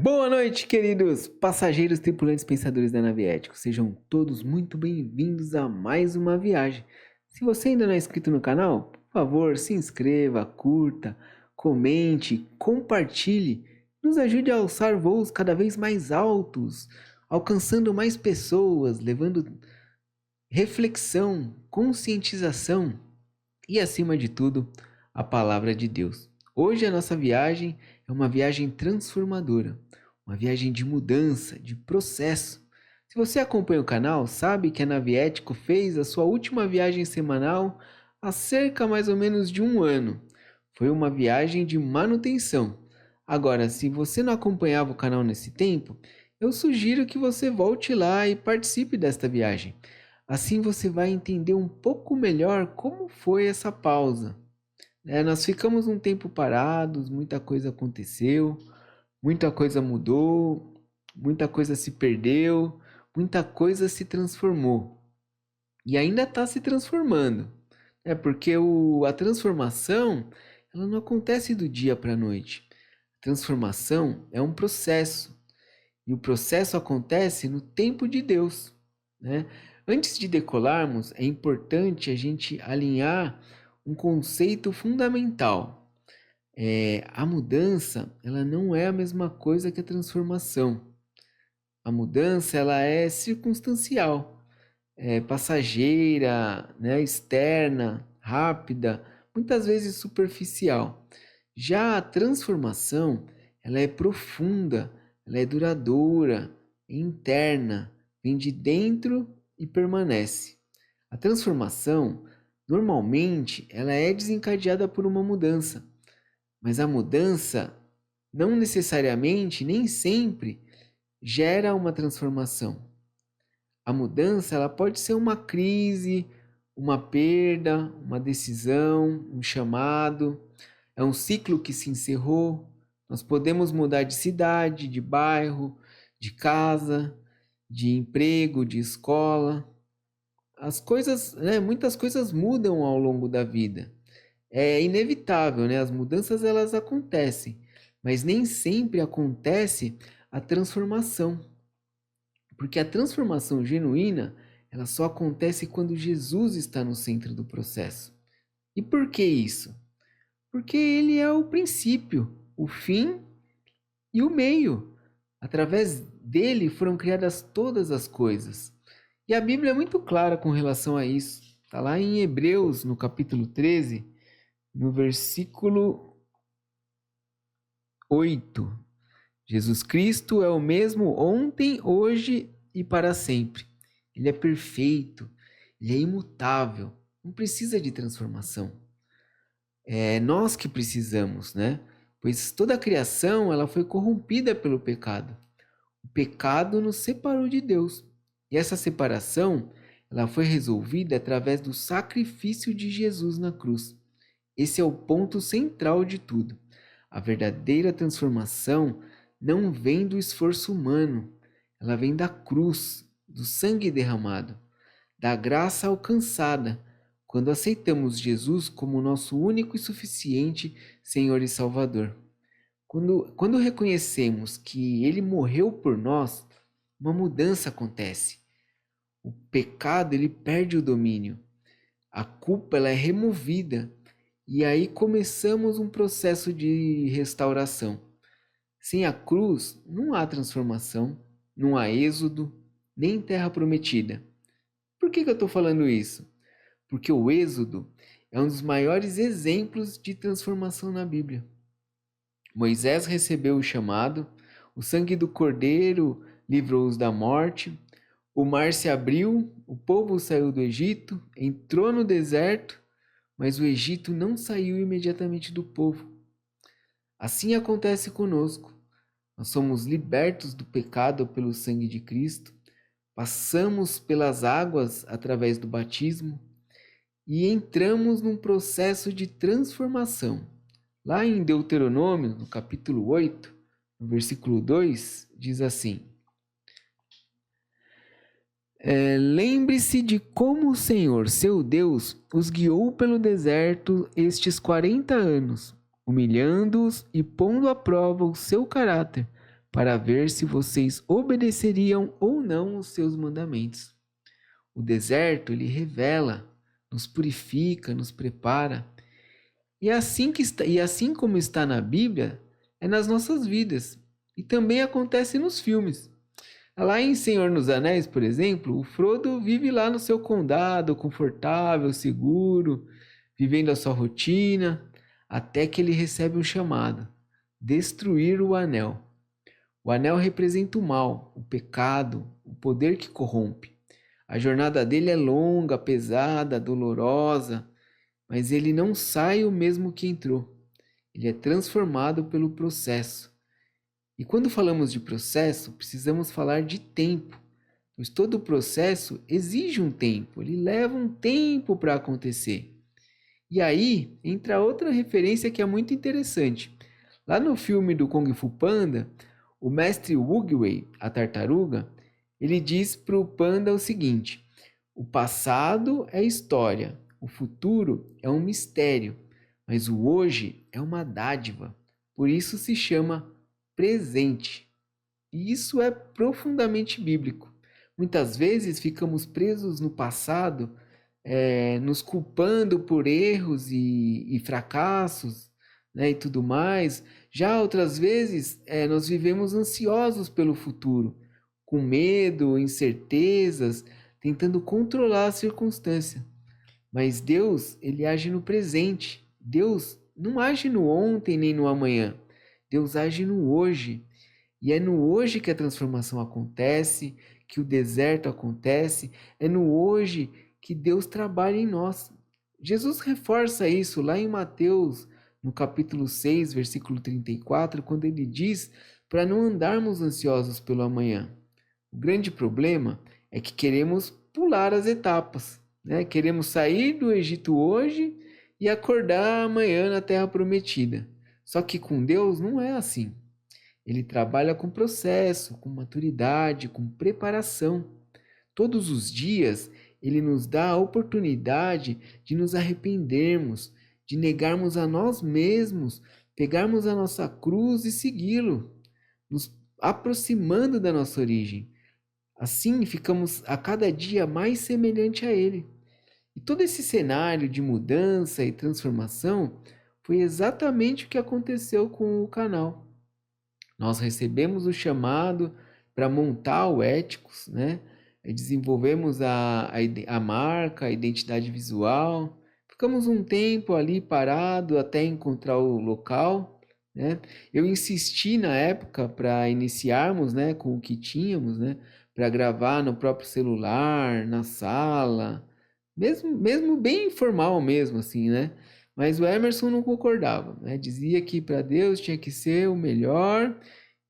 Boa noite, queridos passageiros, tripulantes, pensadores da nave Ético. Sejam todos muito bem-vindos a mais uma viagem. Se você ainda não é inscrito no canal, por favor, se inscreva, curta, comente, compartilhe. Nos ajude a alçar voos cada vez mais altos, alcançando mais pessoas, levando reflexão, conscientização e, acima de tudo, a palavra de Deus. Hoje a nossa viagem é uma viagem transformadora, uma viagem de mudança, de processo. Se você acompanha o canal, sabe que a Nave Ético fez a sua última viagem semanal há cerca mais ou menos de um ano. Foi uma viagem de manutenção. Agora, se você não acompanhava o canal nesse tempo, eu sugiro que você volte lá e participe desta viagem. Assim você vai entender um pouco melhor como foi essa pausa. Nós ficamos um tempo parados, muita coisa aconteceu, muita coisa mudou, muita coisa se perdeu, muita coisa se transformou. E ainda está se transformando. Porque a transformação ela não acontece do dia para a noite. A transformação é um processo. E o processo acontece no tempo de Deus. Antes de decolarmos, é importante a gente alinhar um conceito fundamental. A mudança ela não é a mesma coisa que a transformação. A mudança ela é circunstancial, passageira, externa, rápida, muitas vezes superficial. Já a transformação ela é profunda, ela é duradoura, é interna, vem de dentro e permanece. A transformação normalmente, ela é desencadeada por uma mudança, mas a mudança não necessariamente, nem sempre, gera uma transformação. A mudança ela pode ser uma crise, uma perda, uma decisão, um chamado, é um ciclo que se encerrou. Nós podemos mudar de cidade, de bairro, de casa, de emprego, de escola. As coisas, muitas coisas mudam ao longo da vida. É inevitável, as mudanças elas acontecem, mas nem sempre acontece a transformação. Porque a transformação genuína, ela só acontece quando Jesus está no centro do processo. E por que isso? Porque ele é o princípio, o fim e o meio. Através dele foram criadas todas as coisas. E a Bíblia é muito clara com relação a isso. Está lá em Hebreus, no capítulo 13, no versículo 8. Jesus Cristo é o mesmo ontem, hoje e para sempre. Ele é perfeito, ele é imutável, não precisa de transformação. É nós que precisamos, Pois toda a criação ela foi corrompida pelo pecado. O pecado nos separou de Deus. E essa separação ela foi resolvida através do sacrifício de Jesus na cruz. Esse é o ponto central de tudo. A verdadeira transformação não vem do esforço humano, ela vem da cruz, do sangue derramado, da graça alcançada, quando aceitamos Jesus como nosso único e suficiente Senhor e Salvador. Quando reconhecemos que Ele morreu por nós, uma mudança acontece. O pecado ele perde o domínio. A culpa ela é removida. E aí começamos um processo de restauração. Sem a cruz, não há transformação, não há êxodo, nem terra prometida. Por que eu estou falando isso? Porque o êxodo é um dos maiores exemplos de transformação na Bíblia. Moisés recebeu o chamado, o sangue do cordeiro livrou-os da morte, o mar se abriu, o povo saiu do Egito, entrou no deserto, mas o Egito não saiu imediatamente do povo. Assim acontece conosco. Nós somos libertos do pecado pelo sangue de Cristo, passamos pelas águas através do batismo e entramos num processo de transformação. Lá em Deuteronômio, no capítulo 8, no versículo 2, diz assim: lembre-se de como o Senhor, seu Deus, os guiou pelo deserto estes 40 anos, humilhando-os e pondo à prova o seu caráter, para ver se vocês obedeceriam ou não os seus mandamentos. O deserto, ele revela, nos purifica, nos prepara. E assim como está na Bíblia, é nas nossas vidas. E também acontece nos filmes. Lá em Senhor dos Anéis, por exemplo, o Frodo vive lá no seu condado, confortável, seguro, vivendo a sua rotina, até que ele recebe um chamado: destruir o anel. O anel representa o mal, o pecado, o poder que corrompe. A jornada dele é longa, pesada, dolorosa, mas ele não sai o mesmo que entrou. Ele é transformado pelo processo. E quando falamos de processo, precisamos falar de tempo, pois todo processo exige um tempo, ele leva um tempo para acontecer. E aí entra outra referência que é muito interessante. Lá no filme do Kung Fu Panda, o mestre Wugway, a tartaruga, ele diz para o panda o seguinte: o passado é história, o futuro é um mistério, mas o hoje é uma dádiva. Por isso se chama presente. E isso é profundamente bíblico. Muitas vezes ficamos presos no passado, nos culpando por erros e fracassos, né, e tudo mais. Já outras vezes, nós vivemos ansiosos pelo futuro, com medo, incertezas, tentando controlar a circunstância. Mas Deus, ele age no presente. Deus não age no ontem nem no amanhã. Deus age no hoje. E é no hoje que a transformação acontece, que o deserto acontece. É no hoje que Deus trabalha em nós. Jesus reforça isso lá em Mateus, no capítulo 6, versículo 34, quando ele diz para não andarmos ansiosos pelo amanhã. O grande problema é que queremos pular as etapas, né? Queremos sair do Egito hoje e acordar amanhã na Terra Prometida. Só que com Deus não é assim. Ele trabalha com processo, com maturidade, com preparação. Todos os dias, ele nos dá a oportunidade de nos arrependermos, de negarmos a nós mesmos, pegarmos a nossa cruz e segui-lo, nos aproximando da nossa origem. Assim, ficamos a cada dia mais semelhante a ele. E todo esse cenário de mudança e transformação foi exatamente o que aconteceu com o canal. Nós recebemos o chamado para montar o Éticos, né? Desenvolvemos a marca, a identidade visual. Ficamos um tempo ali parado até encontrar o local, né? Eu insisti na época para iniciarmos, né, com o que tínhamos, né, para gravar no próprio celular, na sala, mesmo bem informal mesmo assim, né? Mas o Emerson não concordava, né? Dizia que para Deus tinha que ser o melhor,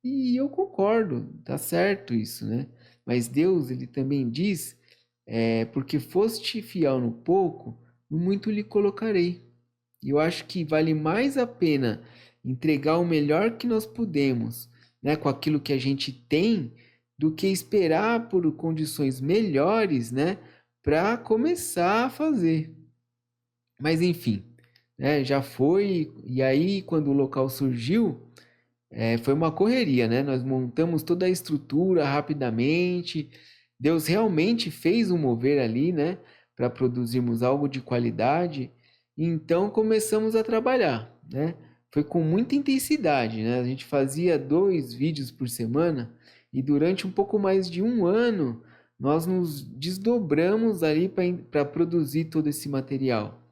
e eu concordo, tá certo isso, né? Mas Deus, ele também diz, porque foste fiel no pouco, no muito lhe colocarei. E eu acho que vale mais a pena entregar o melhor que nós podemos, né, com aquilo que a gente tem, do que esperar por condições melhores, né, para começar a fazer. Mas enfim, né, já foi, e aí quando o local surgiu, foi uma correria, né? Nós montamos toda a estrutura rapidamente. Deus realmente fez um mover ali, né? Para produzirmos algo de qualidade. Então começamos a trabalhar, né? Foi com muita intensidade, né? A gente fazia 2 vídeos por semana e durante um pouco mais de 1 ano nós nos desdobramos ali para produzir todo esse material.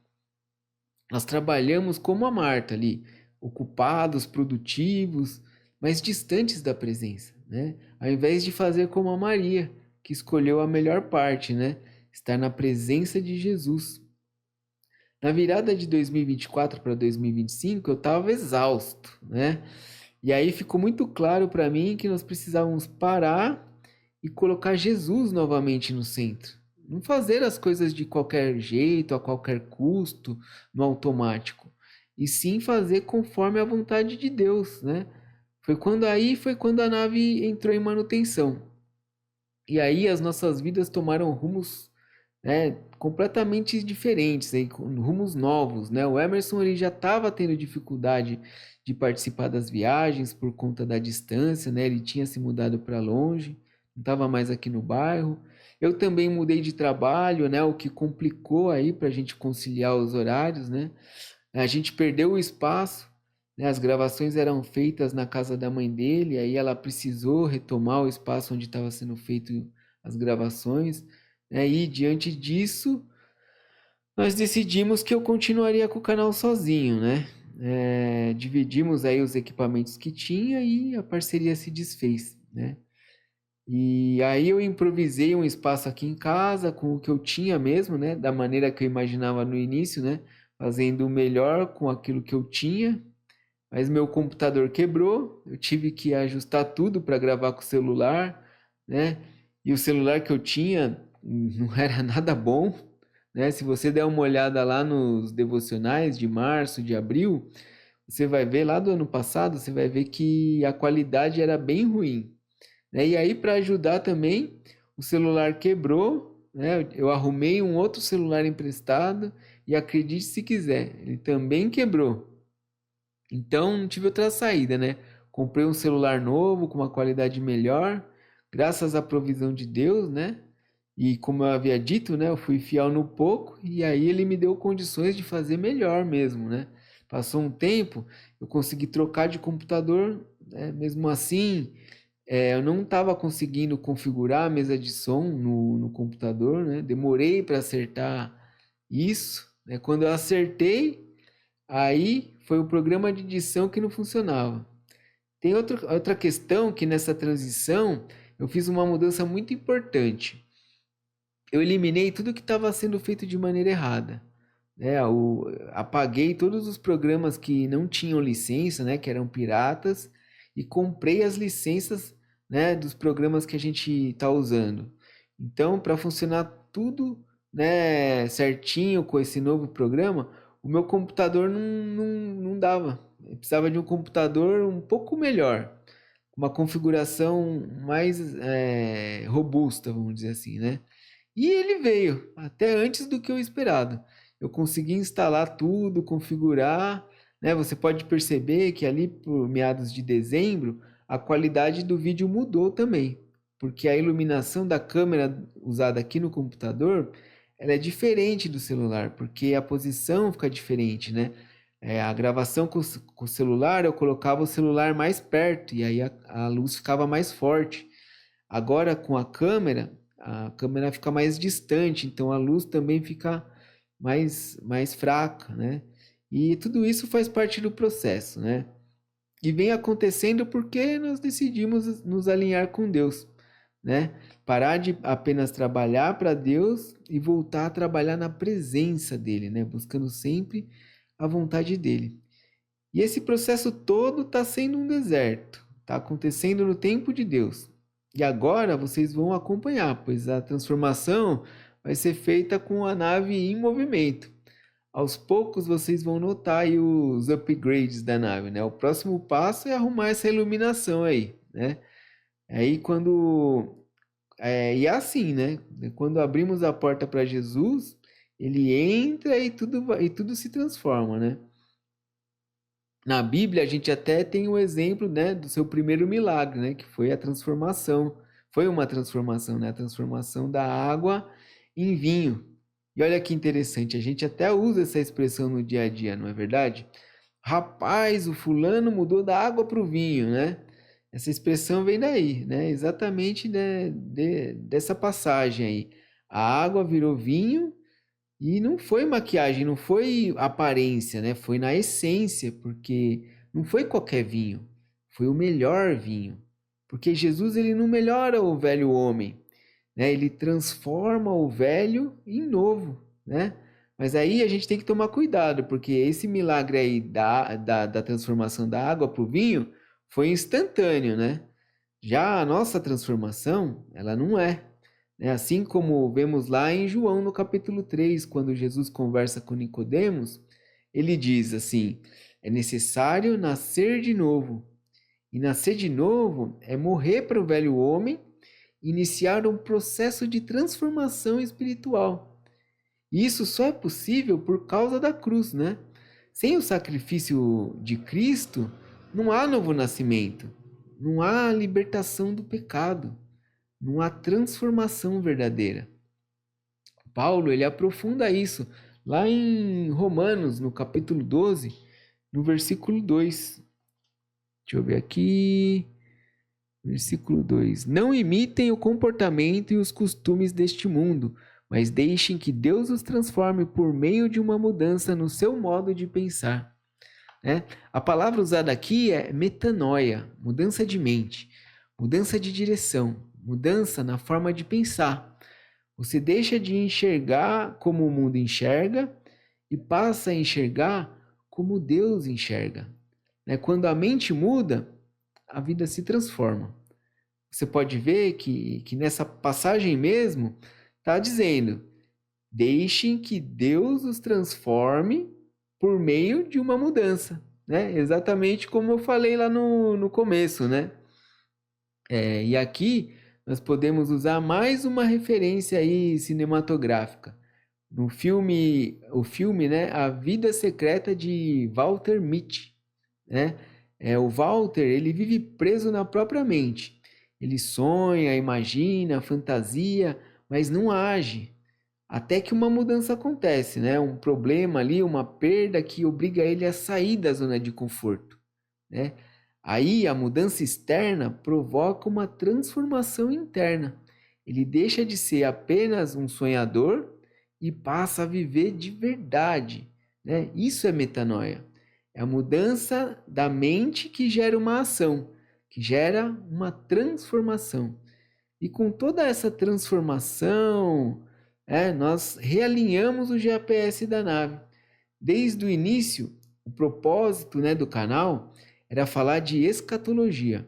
Nós trabalhamos como a Marta ali, ocupados, produtivos, mas distantes da presença, né? Ao invés de fazer como a Maria, que escolheu a melhor parte, né? Estar na presença de Jesus. Na virada de 2024 para 2025, eu estava exausto, né? E aí ficou muito claro para mim que nós precisávamos parar e colocar Jesus novamente no centro. Não fazer as coisas de qualquer jeito, a qualquer custo, no automático. E sim fazer conforme a vontade de Deus, né? Foi quando a nave entrou em manutenção. E aí as nossas vidas tomaram rumos né, completamente diferentes, aí, com rumos novos, né? O Emerson ele já estava tendo dificuldade de participar das viagens por conta da distância, né? Ele tinha se mudado para longe, não estava mais aqui no bairro. Eu também mudei de trabalho, né? O que complicou aí para a gente conciliar os horários, né? A gente perdeu o espaço, né? As gravações eram feitas na casa da mãe dele, aí ela precisou retomar o espaço onde estava sendo feito as gravações, né? E diante disso, nós decidimos que eu continuaria com o canal sozinho, né? Dividimos aí os equipamentos que tinha e a parceria se desfez, né? E aí eu improvisei um espaço aqui em casa com o que eu tinha mesmo, né? Da maneira que eu imaginava no início, né? Fazendo o melhor com aquilo que eu tinha. Mas meu computador quebrou, eu tive que ajustar tudo para gravar com o celular, né? E o celular que eu tinha não era nada bom, né? Se você der uma olhada lá nos devocionais de março, de abril, você vai ver lá do ano passado, você vai ver que a qualidade era bem ruim, né? E aí, para ajudar também, o celular quebrou, né? Eu arrumei um outro celular emprestado e acredite se quiser, ele também quebrou. Então, não tive outra saída, né? Comprei um celular novo com uma qualidade melhor, graças à provisão de Deus, né? E como eu havia dito, né? Eu fui fiel no pouco e aí ele me deu condições de fazer melhor mesmo, né? Passou um tempo, eu consegui trocar de computador, né? Mesmo assim, eu não estava conseguindo configurar a mesa de som no computador, né? Demorei para acertar isso, né? Quando eu acertei, aí foi o programa de edição que não funcionava. Tem outra questão que nessa transição eu fiz uma mudança muito importante. Eu eliminei tudo que estava sendo feito de maneira errada. Né? Apaguei todos os programas que não tinham licença, né? Que eram piratas, e comprei as licenças, né? Dos programas que a gente está usando. Então, para funcionar tudo, né? Certinho com esse novo programa, o meu computador não dava. Eu precisava de um computador um pouco melhor, uma configuração mais robusta, vamos dizer assim, né? E ele veio, até antes do que eu esperado. Eu consegui instalar tudo, configurar, né? Você pode perceber que ali por meados de dezembro, a qualidade do vídeo mudou também, porque a iluminação da câmera usada aqui no computador, ela é diferente do celular, porque a posição fica diferente, né? A gravação com o celular, eu colocava o celular mais perto e aí a luz ficava mais forte. Agora com a câmera fica mais distante, então a luz também fica mais fraca, né? E tudo isso faz parte do processo, né? E vem acontecendo porque nós decidimos nos alinhar com Deus, né? Parar de apenas trabalhar para Deus e voltar a trabalhar na presença dele, né? Buscando sempre a vontade dele. E esse processo todo está sendo um deserto, está acontecendo no tempo de Deus. E agora vocês vão acompanhar, pois a transformação vai ser feita com a nave em movimento. Aos poucos vocês vão notar aí os upgrades da nave, né? O próximo passo é arrumar essa iluminação aí, né? Aí e é assim, né? Quando abrimos a porta para Jesus, ele entra e tudo se transforma, né? Na Bíblia, a gente até tem o exemplo, né, do seu primeiro milagre, né, que foi a transformação. Foi uma transformação, né, a transformação da água em vinho. E olha que interessante, a gente até usa essa expressão no dia a dia, não é verdade? Rapaz, o fulano mudou da água para o vinho, né? Essa expressão vem daí, né? Exatamente, né, dessa passagem aí. A água virou vinho e não foi maquiagem, não foi aparência, né? Foi na essência, porque não foi qualquer vinho, foi o melhor vinho. Porque Jesus ele não melhora o velho homem, né? Ele transforma o velho em novo, né? Mas aí a gente tem que tomar cuidado, porque esse milagre aí da transformação da água para o vinho foi instantâneo, né? Já a nossa transformação, ela não é, né? Assim como vemos lá em João no capítulo 3, quando Jesus conversa com Nicodemos, ele diz assim: é necessário nascer de novo. E nascer de novo é morrer para o velho homem e iniciar um processo de transformação espiritual. E isso só é possível por causa da cruz, né? Sem o sacrifício de Cristo, não há novo nascimento, não há libertação do pecado, não há transformação verdadeira. Paulo, ele aprofunda isso lá em Romanos, no capítulo 12, no versículo 2. Deixa eu ver aqui. Versículo 2. Não imitem o comportamento e os costumes deste mundo, mas deixem que Deus os transforme por meio de uma mudança no seu modo de pensar. A palavra usada aqui é metanoia, mudança de mente, mudança de direção, mudança na forma de pensar. Você deixa de enxergar como o mundo enxerga e passa a enxergar como Deus enxerga. Quando a mente muda, a vida se transforma. Você pode ver que nessa passagem mesmo está dizendo: deixem que Deus os transforme por meio de uma mudança. Exatamente como eu falei lá no começo. E aqui nós podemos usar mais uma referência aí cinematográfica. O filme A Vida Secreta de Walter Mitty. O Walter, ele vive preso na própria mente. Ele sonha, imagina, fantasia, mas não age. Até que uma mudança acontece, um problema ali, uma perda que obriga ele a sair da zona de conforto. Aí a mudança externa provoca uma transformação interna. Ele deixa de ser apenas um sonhador e passa a viver de verdade. Isso é metanoia. É a mudança da mente que gera uma ação, que gera uma transformação. E com toda essa transformação, nós realinhamos o GPS da nave. Desde o início, o propósito do canal era falar de escatologia.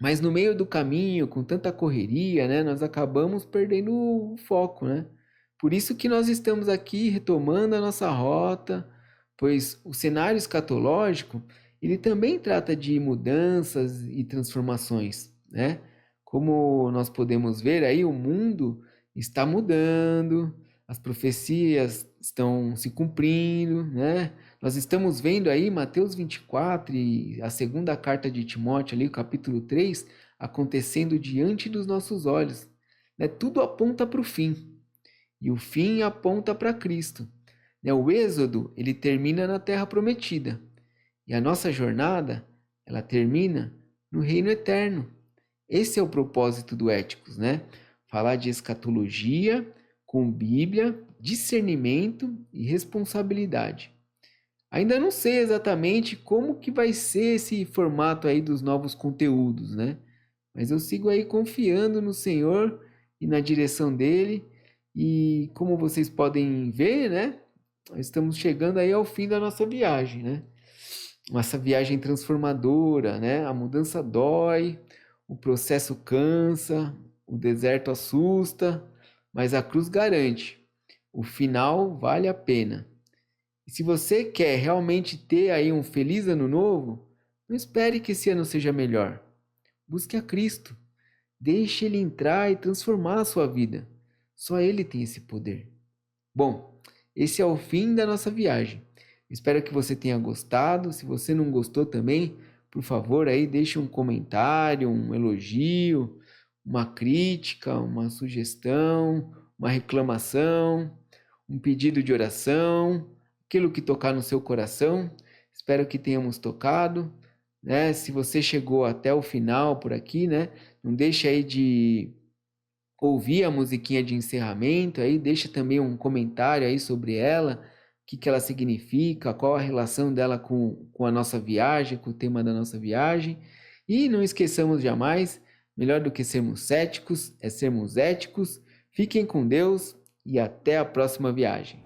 Mas no meio do caminho, com tanta correria, nós acabamos perdendo o foco. Por isso que nós estamos aqui retomando a nossa rota, pois o cenário escatológico, ele também trata de mudanças e transformações. Como nós podemos ver aí, o mundo está mudando, as profecias estão se cumprindo, Nós estamos vendo aí Mateus 24 e a segunda carta de Timóteo, ali, o capítulo 3, acontecendo diante dos nossos olhos. Tudo aponta para o fim, e o fim aponta para Cristo. O Êxodo, ele termina na Terra Prometida, e a nossa jornada, ela termina no Reino Eterno. Esse é o propósito do Éticos, Falar de escatologia com Bíblia, discernimento e responsabilidade. Ainda não sei exatamente como que vai ser esse formato aí dos novos conteúdos, Mas eu sigo aí confiando no Senhor e na direção dele. E como vocês podem ver, estamos chegando aí ao fim da nossa viagem, Nossa viagem transformadora, A mudança dói, o processo cansa, o deserto assusta, mas a cruz garante. O final vale a pena. E se você quer realmente ter aí um feliz ano novo, não espere que esse ano seja melhor. Busque a Cristo. Deixe Ele entrar e transformar a sua vida. Só Ele tem esse poder. Bom, esse é o fim da nossa viagem. Espero que você tenha gostado. Se você não gostou também, por favor, aí deixe um comentário, um elogio, uma crítica, uma sugestão, uma reclamação, um pedido de oração, aquilo que tocar no seu coração. Espero que tenhamos tocado. Se você chegou até o final por aqui, não deixe aí de ouvir a musiquinha de encerramento, aí deixa também um comentário aí sobre ela, o que ela significa, qual a relação dela com a nossa viagem, com o tema da nossa viagem. E não esqueçamos jamais, melhor do que sermos céticos é sermos éticos. Fiquem com Deus e até a próxima viagem.